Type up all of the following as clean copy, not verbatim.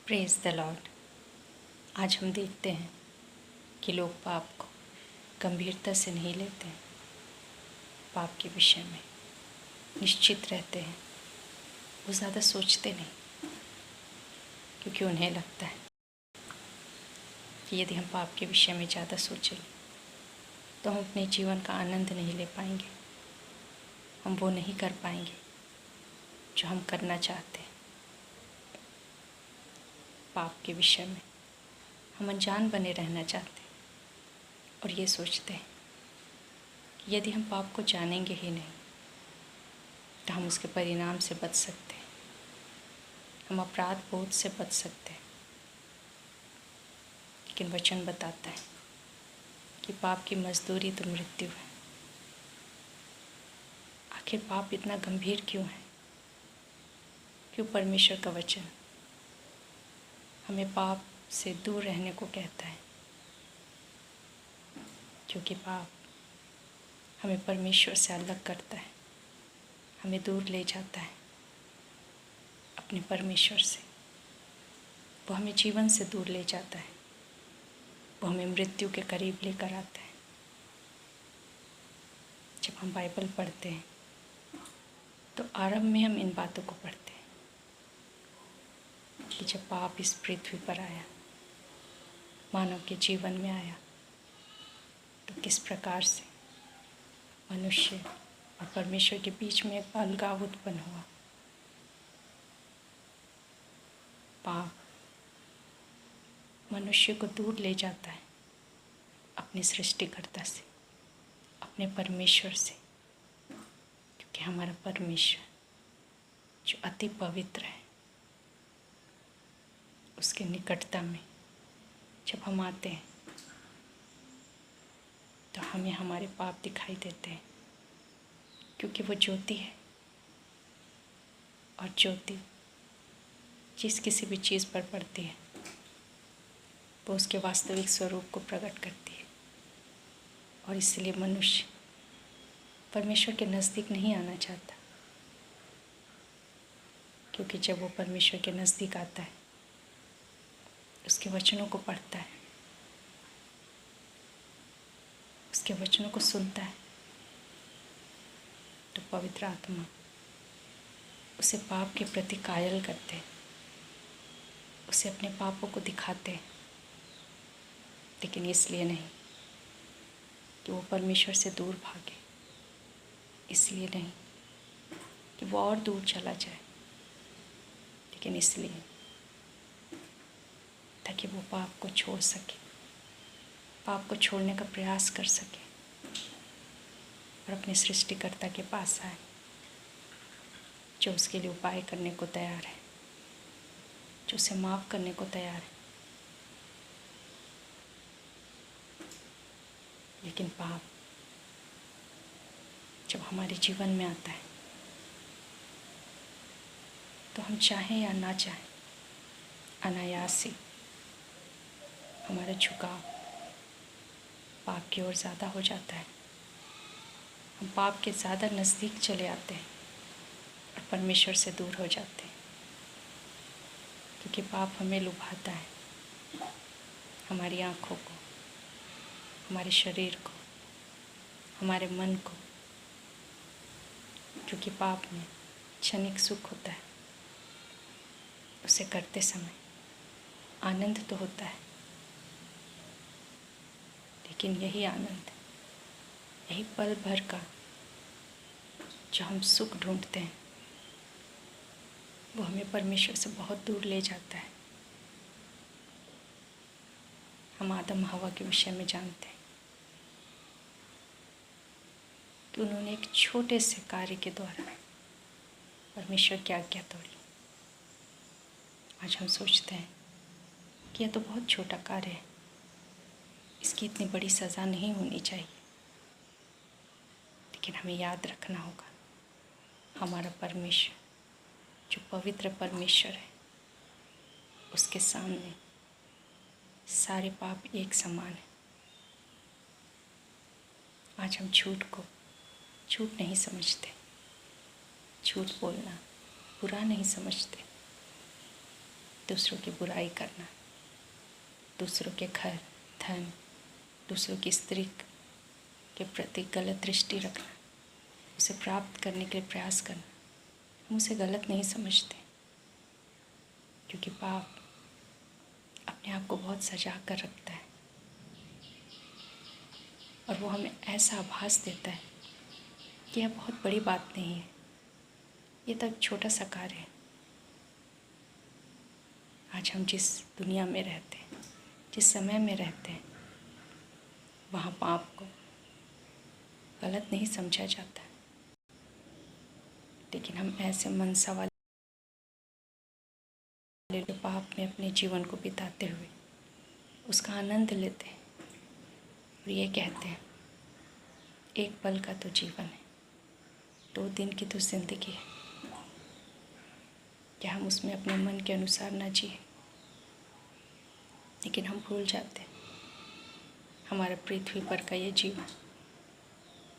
Praise the Lord. आज हम देखते हैं कि लोग पाप को गंभीरता से नहीं लेते हैं। पाप के विषय में निश्चित रहते हैं, वो ज़्यादा सोचते नहीं, क्योंकि उन्हें लगता है कि यदि हम पाप के विषय में ज़्यादा सोचें तो हम अपने जीवन का आनंद नहीं ले पाएंगे, हम वो नहीं कर पाएंगे जो हम करना चाहते हैं। पाप के विषय में हम अनजान बने रहना चाहते हैं और ये सोचते हैं कि यदि हम पाप को जानेंगे ही नहीं तो हम उसके परिणाम से बच सकते हैं, हम अपराध बोध से बच सकते हैं। लेकिन वचन बताता है कि पाप की मजदूरी तो मृत्यु है। आखिर पाप इतना गंभीर क्यों है? क्यों परमेश्वर का वचन हमें पाप से दूर रहने को कहता है? क्योंकि पाप हमें परमेश्वर से अलग करता है, हमें दूर ले जाता है अपने परमेश्वर से। वो हमें जीवन से दूर ले जाता है, वो हमें मृत्यु के करीब लेकर आता है। जब हम बाइबल पढ़ते हैं तो आरंभ में हम इन बातों को पढ़ते हैं कि जब पाप इस पृथ्वी पर आया, मानव के जीवन में आया, तो किस प्रकार से मनुष्य और परमेश्वर के बीच में एक अलगाव उत्पन्न हुआ। पाप मनुष्य को दूर ले जाता है अपने सृष्टिकर्ता से, अपने परमेश्वर से, क्योंकि हमारा परमेश्वर जो अति पवित्र है, उसके निकटता में जब हम आते हैं तो हमें हमारे पाप दिखाई देते हैं, क्योंकि वो ज्योति है और ज्योति जिस किसी भी चीज़ पर पड़ती है वो उसके वास्तविक स्वरूप को प्रकट करती है। और इसलिए मनुष्य परमेश्वर के नज़दीक नहीं आना चाहता, क्योंकि जब वो परमेश्वर के नज़दीक आता है, उसके वचनों को पढ़ता है, उसके वचनों को सुनता है, तो पवित्र आत्मा उसे पाप के प्रति कायल करते, उसे अपने पापों को दिखाते, लेकिन इसलिए नहीं कि वो परमेश्वर से दूर भागे, इसलिए नहीं कि वो और दूर चला जाए, लेकिन इसलिए ताकि वो पाप को छोड़ सके, पाप को छोड़ने का प्रयास कर सके और अपने सृष्टिकर्ता के पास आए, जो उसके लिए उपाय करने को तैयार है, जो उसे माफ़ करने को तैयार है। लेकिन पाप जब हमारे जीवन में आता है तो हम चाहें या ना चाहें, अनायास ही हमारा झुकाव पाप की ओर ज़्यादा हो जाता है। हम पाप के ज़्यादा नज़दीक चले आते हैं और परमेश्वर से दूर हो जाते हैं, क्योंकि पाप हमें लुभाता है, हमारी आँखों को, हमारे शरीर को, हमारे मन को, क्योंकि पाप में क्षणिक सुख होता है। उसे करते समय आनंद तो होता है, लेकिन यही आनंद, यही पल भर का जो हम सुख ढूंढते हैं, वो हमें परमेश्वर से बहुत दूर ले जाता है। हम आदम हवा के विषय में जानते हैं कि उन्होंने एक छोटे से कार्य के द्वारा परमेश्वर की आज्ञा तोड़ी। आज हम सोचते हैं कि यह तो बहुत छोटा कार्य है, इसकी इतनी बड़ी सज़ा नहीं होनी चाहिए, लेकिन हमें याद रखना होगा हमारा परमेश्वर जो पवित्र परमेश्वर है, उसके सामने सारे पाप एक समान है। आज हम झूठ को झूठ नहीं समझते, झूठ बोलना बुरा नहीं समझते, दूसरों की बुराई करना, दूसरों के घर, धन, दूसरों की स्त्री के प्रति गलत दृष्टि रखना, उसे प्राप्त करने के लिए प्रयास करना, हम उसे गलत नहीं समझते, क्योंकि पाप अपने आप को बहुत सजा कर रखता है और वो हमें ऐसा आभास देता है कि यह बहुत बड़ी बात नहीं है, ये तो एक छोटा सा कार्य है। आज हम जिस दुनिया में रहते हैं, जिस समय में रहते हैं, वहाँ पाप को गलत नहीं समझा जाता, लेकिन हम ऐसे मनसा वाले पाप में अपने जीवन को बिताते हुए उसका आनंद लेते हैं और ये कहते हैं एक पल का तो जीवन है, 2 दिन की तो जिंदगी है, क्या हम उसमें अपने मन के अनुसार ना जिए। लेकिन हम भूल जाते हैं हमारा पृथ्वी पर का ये जीवन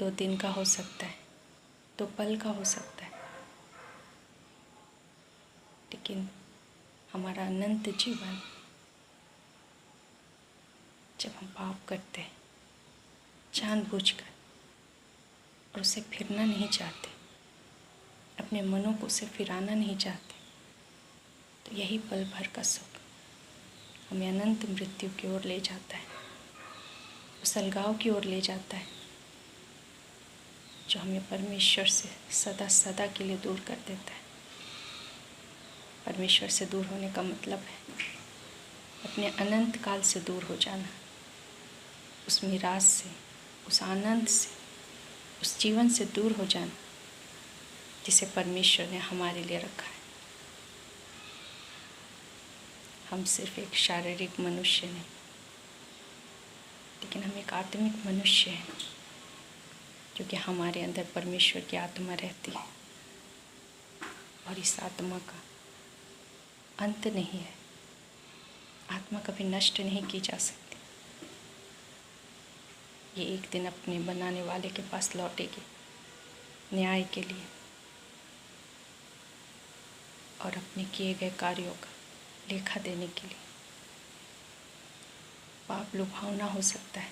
2 दिन का हो सकता है, 2 पल का हो सकता है, लेकिन हमारा अनंत जीवन जब हम पाप करते हैं जानबूझकर और उसे फिरना नहीं चाहते, अपने मनों को उसे फिराना नहीं चाहते, तो यही पल भर का सुख हमें अनंत मृत्यु की ओर ले जाता है, उस अलगाव की ओर ले जाता है जो हमें परमेश्वर से सदा सदा के लिए दूर कर देता है। परमेश्वर से दूर होने का मतलब है अपने अनंत काल से दूर हो जाना, उस मिराज से, उस आनंद से, उस जीवन से दूर हो जाना जिसे परमेश्वर ने हमारे लिए रखा है। हम सिर्फ एक शारीरिक मनुष्य नहीं, लेकिन हम एक आत्मिक मनुष्य हैं, क्योंकि हमारे अंदर परमेश्वर की आत्मा रहती है और इस आत्मा का अंत नहीं है। आत्मा कभी नष्ट नहीं की जा सकती, ये एक दिन अपने बनाने वाले के पास लौटेगी न्याय के लिए और अपने किए गए कार्यों का लेखा देने के लिए। पाप लुभावना हो सकता है,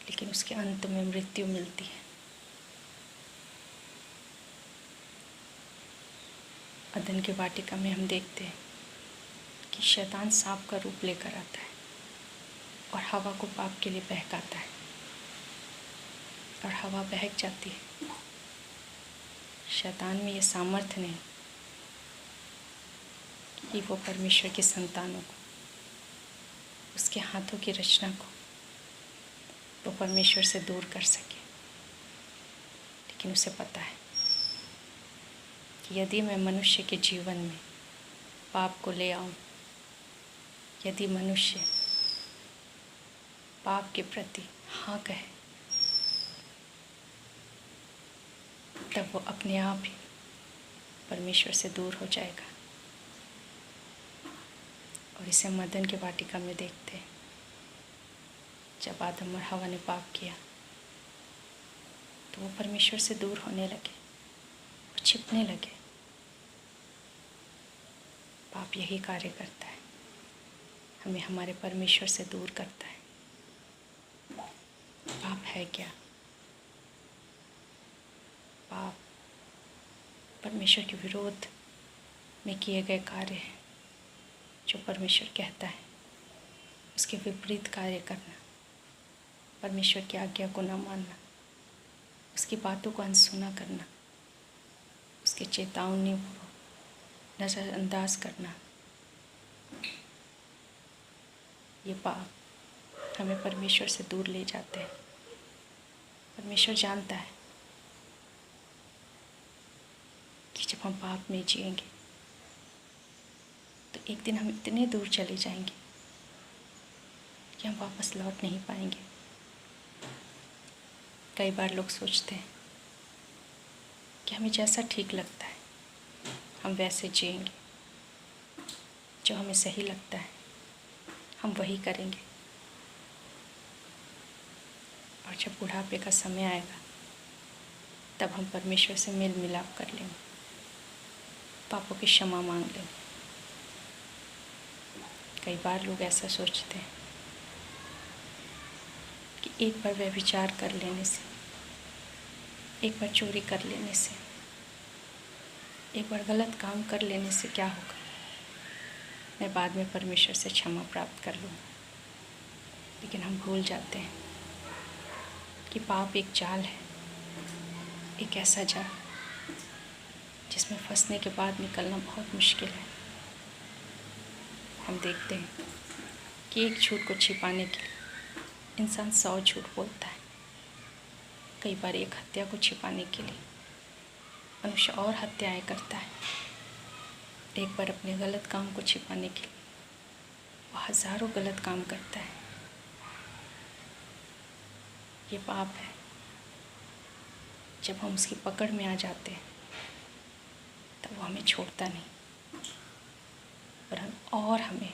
लेकिन उसके अंत में मृत्यु मिलती है। अदन की वाटिका में हम देखते हैं कि शैतान सांप का रूप लेकर आता है और हवा को पाप के लिए बहकाता है और हवा बहक जाती है। शैतान में ये सामर्थ्य नहीं कि वो परमेश्वर के संतानों को, उसके हाथों की रचना को वो परमेश्वर से दूर कर सके, लेकिन उसे पता है कि यदि मैं मनुष्य के जीवन में पाप को ले आऊं, यदि मनुष्य पाप के प्रति हाँ कहे, तब वो अपने आप ही परमेश्वर से दूर हो जाएगा। और इसे हम अदन की वाटिका में देखते हैं। जब आदम और हवा ने पाप किया तो वो परमेश्वर से दूर होने लगे, वो छिपने लगे। पाप यही कार्य करता है, हमें हमारे परमेश्वर से दूर करता है। पाप है क्या? पाप परमेश्वर के विरोध में किए गए कार्य हैं, जो परमेश्वर कहता है उसके विपरीत कार्य करना, परमेश्वर की आज्ञा को न मानना, उसकी बातों को अनसुना करना, उसके चेतावनी को नज़रअंदाज करना। ये पाप हमें परमेश्वर से दूर ले जाते हैं। परमेश्वर जानता है कि जब हम पाप में जिएंगे तो एक दिन हम इतने दूर चले जाएंगे कि हम वापस लौट नहीं पाएंगे। कई बार लोग सोचते हैं कि हमें जैसा ठीक लगता है हम वैसे जिएंगे, जो हमें सही लगता है हम वही करेंगे, और जब बुढ़ापे का समय आएगा तब हम परमेश्वर से मेल मिलाप कर लेंगे, पापों की क्षमा मांग लेंगे कई बार लोग ऐसा सोचते हैं कि एक बार व्यभिचार कर लेने से, एक बार चोरी कर लेने से, एक बार गलत काम कर लेने से क्या होगा, मैं बाद में परमेश्वर से क्षमा प्राप्त कर लूँगा। लेकिन हम भूल जाते हैं कि पाप एक जाल है, एक ऐसा जाल जिसमें फंसने के बाद निकलना बहुत मुश्किल है। हम देखते हैं कि एक झूठ को छिपाने के लिए इंसान 100 झूठ बोलता है। कई बार एक हत्या को छिपाने के लिए मनुष्य और हत्याएं करता है। एक बार अपने गलत काम को छिपाने के लिए वो हज़ारों गलत काम करता है। ये पाप है। जब हम उसकी पकड़ में आ जाते हैं तब वो हमें छोड़ता नहीं और हमें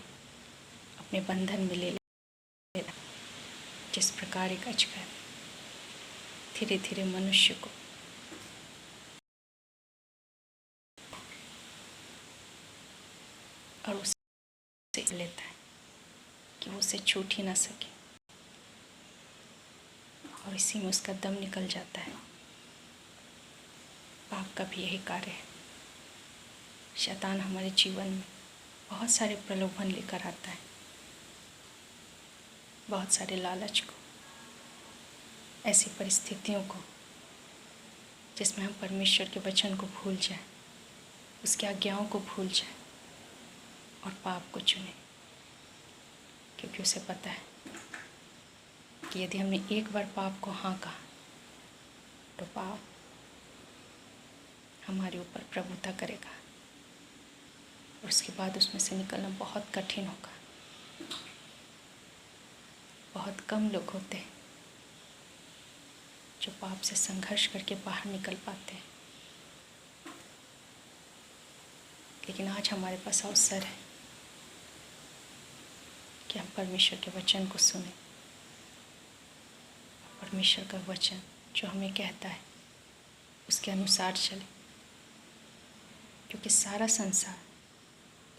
अपने बंधन में ले लेता। जिस प्रकार एक अजगर धीरे धीरे मनुष्य को और उसे लेता है कि वो उसे छूट ही ना सके, और इसी में उसका दम निकल जाता है। पाप का भी यही कार्य है। शैतान हमारे जीवन में बहुत सारे प्रलोभन लेकर आता है, बहुत सारे लालच को, ऐसी परिस्थितियों को जिसमें हम परमेश्वर के वचन को भूल जाएं, उसकी आज्ञाओं को भूल जाएं और पाप को चुनें। क्योंकि उसे पता है कि यदि हमने एक बार पाप को हाँ कहा तो पाप हमारे ऊपर प्रभुता करेगा और उसके बाद उसमें से निकलना बहुत कठिन होगा। बहुत कम लोग होते हैं जो पाप से संघर्ष करके बाहर निकल पाते हैं। लेकिन आज हमारे पास अवसर है कि हम परमेश्वर के वचन को सुने। परमेश्वर का वचन जो हमें कहता है उसके अनुसार चले, क्योंकि सारा संसार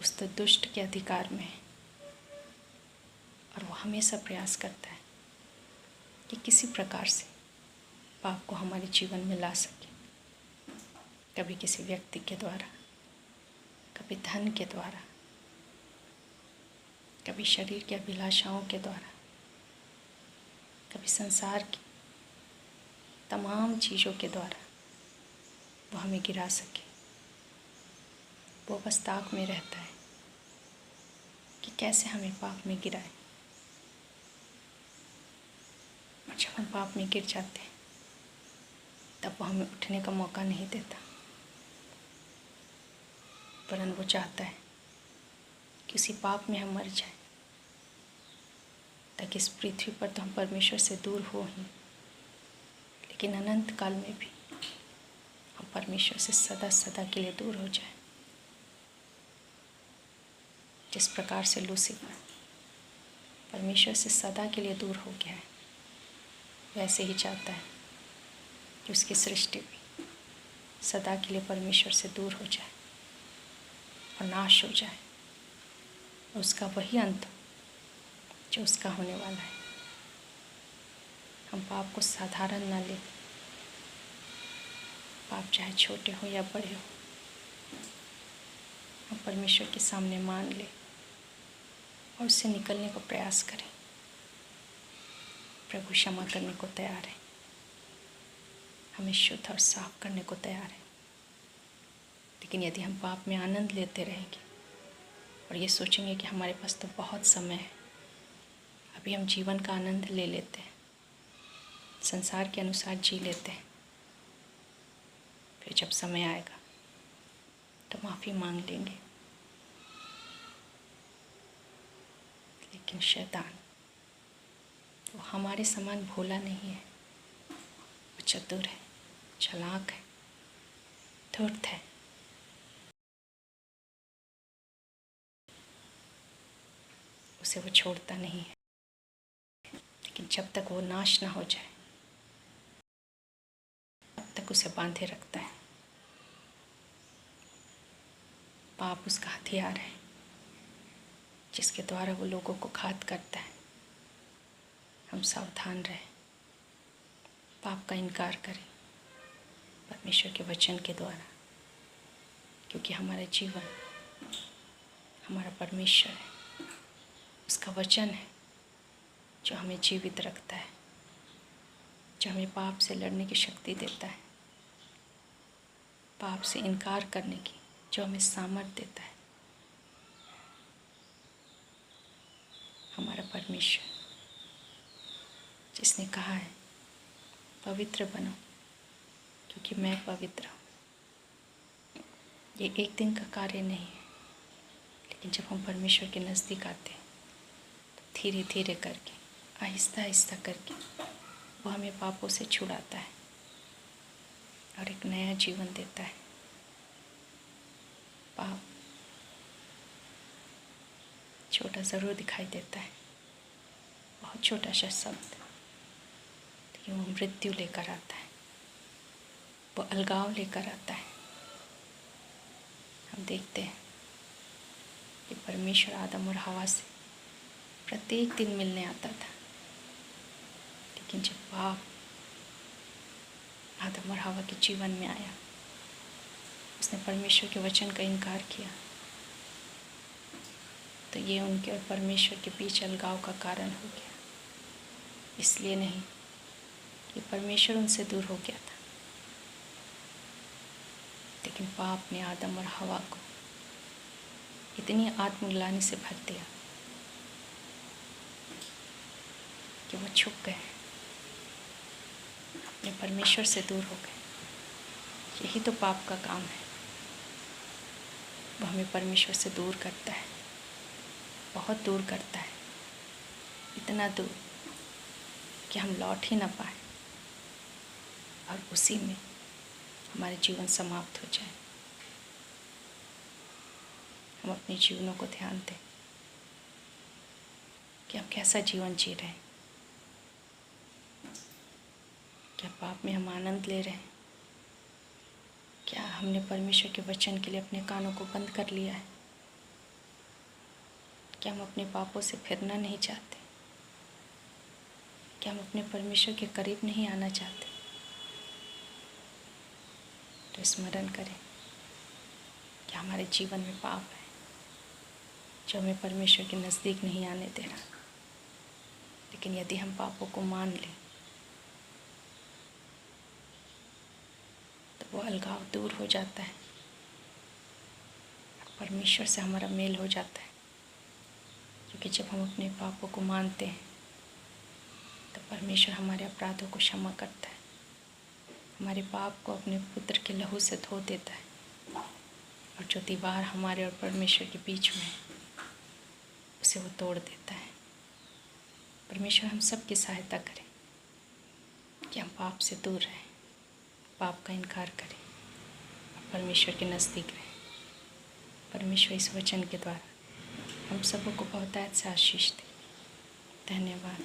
उस तो दुष्ट के अधिकार में है और वो हमेशा प्रयास करता है कि किसी प्रकार से पाप को हमारे जीवन में ला सके। कभी किसी व्यक्ति के द्वारा, कभी धन के द्वारा, कभी शरीर की अभिलाषाओं के द्वारा, कभी संसार की तमाम चीज़ों के द्वारा वो हमें गिरा सके। वो बस ताक में रहता है कि कैसे हमें पाप में गिराए। और जब हम पाप में गिर जाते हैं तब वो हमें उठने का मौका नहीं देता, वरन वो चाहता है कि उसी पाप में हम मर जाएं, ताकि इस पृथ्वी पर तो हम परमेश्वर से दूर हो ही, लेकिन अनंत काल में भी हम परमेश्वर से सदा सदा के लिए दूर हो जाएं। जिस प्रकार से लूसीफर परमेश्वर से सदा के लिए दूर हो गया है, वैसे ही चाहता है कि उसकी सृष्टि भी सदा के लिए परमेश्वर से दूर हो जाए और नाश हो जाए। उसका वही अंत जो उसका होने वाला है। हम पाप को साधारण न लें। पाप चाहे छोटे हो या बड़े हो, हम परमेश्वर के सामने मान लें और उससे निकलने का प्रयास करें। प्रभु क्षमा करने को तैयार है, हमें शुद्ध और साफ करने को तैयार है। लेकिन यदि हम पाप में आनंद लेते रहेंगे और ये सोचेंगे कि हमारे पास तो बहुत समय है, अभी हम जीवन का आनंद ले लेते हैं, संसार के अनुसार जी लेते हैं, फिर जब समय आएगा तो माफ़ी मांग लेंगे। लेकिन शैतान वो हमारे समान भोला नहीं है, वो चतुर है, चालाक है, धूर्त है। उसे वो छोड़ता नहीं है, लेकिन जब तक वो नाश ना हो जाए तब तक उसे बांधे रखता है। पाप उसका हथियार है जिसके द्वारा वो लोगों को घात करता है। हम सावधान रहें, पाप का इनकार करें परमेश्वर के वचन के द्वारा, क्योंकि हमारा जीवन हमारा परमेश्वर है, उसका वचन है जो हमें जीवित रखता है, जो हमें पाप से लड़ने की शक्ति देता है, पाप से इनकार करने की जो हमें सामर्थ देता है। हमारा परमेश्वर जिसने कहा है पवित्र बनो क्योंकि मैं पवित्र हूँ। ये एक दिन का कार्य नहीं है, लेकिन जब हम परमेश्वर के नज़दीक आते हैं तो धीरे धीरे करके, आहिस्ता आहिस्ता करके वो हमें पापों से छुड़ाता है और एक नया जीवन देता है। पाप छोटा ज़रूर दिखाई देता है, बहुत छोटा सा शब्द, लेकिन वो मृत्यु लेकर आता है, वो अलगाव लेकर आता है। हम देखते हैं कि परमेश्वर आदम और हवा से प्रत्येक दिन मिलने आता था, लेकिन जब पाप आदम और हवा के जीवन में आया, उसने परमेश्वर के वचन का इनकार किया, तो ये उनके और परमेश्वर के बीच अलगाव का कारण हो गया। इसलिए नहीं कि परमेश्वर उनसे दूर हो गया था, लेकिन पाप ने आदम और हवा को इतनी आत्मग्लानि से भर दिया कि वो छुप गए, अपने परमेश्वर से दूर हो गए। यही तो पाप का काम है, वो हमें परमेश्वर से दूर करता है, बहुत दूर करता है, इतना दूर कि हम लौट ही ना पाए और उसी में हमारे जीवन समाप्त हो जाए। हम अपने जीवनों को ध्यान दें कि हम कैसा जीवन जी रहे हैं। क्या पाप में हम आनंद ले रहे हैं? क्या हमने परमेश्वर के वचन के लिए अपने कानों को बंद कर लिया है? क्या हम अपने पापों से फिरना नहीं चाहते? क्या हम अपने परमेश्वर के करीब नहीं आना चाहते? तो स्मरण करें कि हमारे जीवन में पाप है जो हमें परमेश्वर के नज़दीक नहीं आने दे रहा। लेकिन यदि हम पापों को मान लें तो वो अलगाव दूर हो जाता है और परमेश्वर से हमारा मेल हो जाता है। क्योंकि जब हम अपने पापों को मानते हैं तो परमेश्वर हमारे अपराधों को क्षमा करता है, हमारे पाप को अपने पुत्र के लहू से धो देता है, और जो दीवार हमारे और परमेश्वर के बीच में है उसे वो तोड़ देता है। परमेश्वर हम सब की सहायता करें कि हम पाप से दूर रहें, पाप का इनकार करें और परमेश्वर के नज़दीक रहें। परमेश्वर इस वचन के द्वारा हम सबों को बहुतायत से आशीष दे। धन्यवाद।